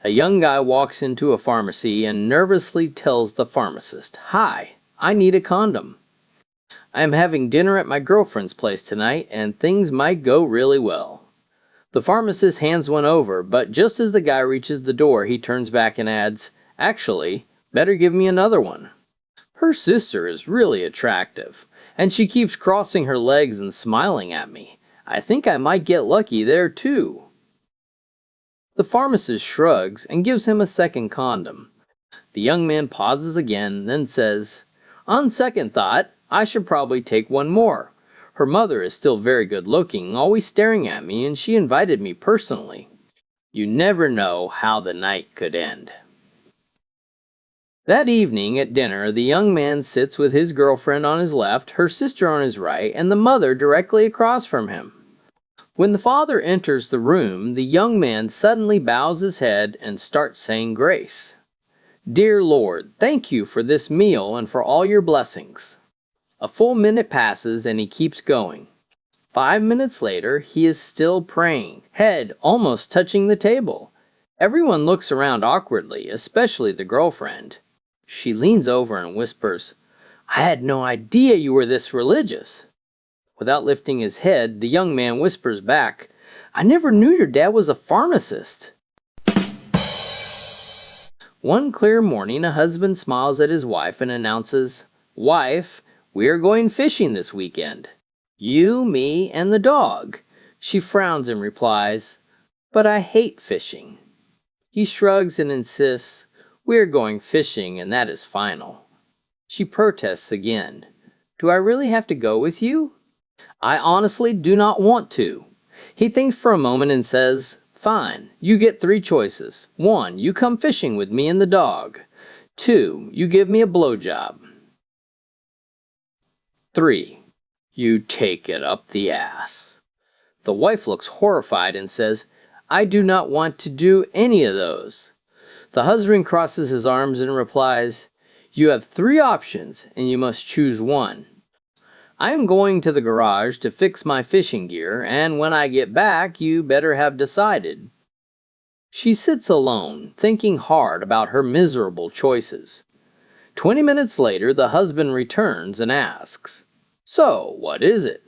A young guy walks into a pharmacy and nervously tells the pharmacist, "Hi, I need a condom. I am having dinner at my girlfriend's place tonight, and things might go really well." The pharmacist hands one over, but just as the guy reaches the door, he turns back and adds, "Actually, better give me another one. Her sister is really attractive, and she keeps crossing her legs and smiling at me. I think I might get lucky there too." The pharmacist shrugs and gives him a second condom. The young man pauses again, then says, "On second thought, I should probably take one more. Her mother is still very good looking, always staring at me, and she invited me personally. You never know how the night could end." That evening at dinner, the young man sits with his girlfriend on his left, her sister on his right, and the mother directly across from him. When the father enters the room, the young man suddenly bows his head and starts saying grace. "Dear Lord, thank you for this meal and for all your blessings." A full minute passes and he keeps going. 5 minutes later, he is still praying, head almost touching the table. Everyone looks around awkwardly, especially the girlfriend. She leans over and whispers, "I had no idea you were this religious." Without lifting his head, the young man whispers back, "I never knew your dad was a pharmacist." One clear morning, a husband smiles at his wife and announces, "Wife, we are going fishing this weekend. You, me, and the dog." She frowns and replies, "But I hate fishing." He shrugs and insists, "We are going fishing and that is final." She protests again, "Do I really have to go with you?" "I honestly do not want to." He thinks for a moment and says, "Fine, you get 3 choices. 1, you come fishing with me and the dog. 2, you give me a blowjob. 3, you take it up the ass." The wife looks horrified and says, "I do not want to do any of those." The husband crosses his arms and replies, "You have 3 options and you must choose one. I am going to the garage to fix my fishing gear, and when I get back, you better have decided." She sits alone, thinking hard about her miserable choices. 20 minutes later, the husband returns and asks, "So, what is it?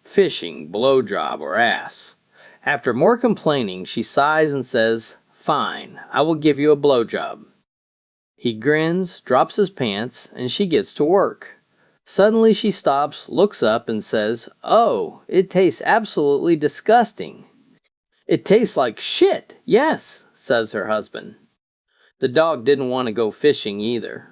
Fishing, blowjob, or ass?" After more complaining, she sighs and says, "Fine, I will give you a blowjob." He grins, drops his pants, and she gets to work. Suddenly she stops, looks up, and says, "Oh, it tastes absolutely disgusting." "It tastes like shit, yes," says her husband. The dog didn't want to go fishing either.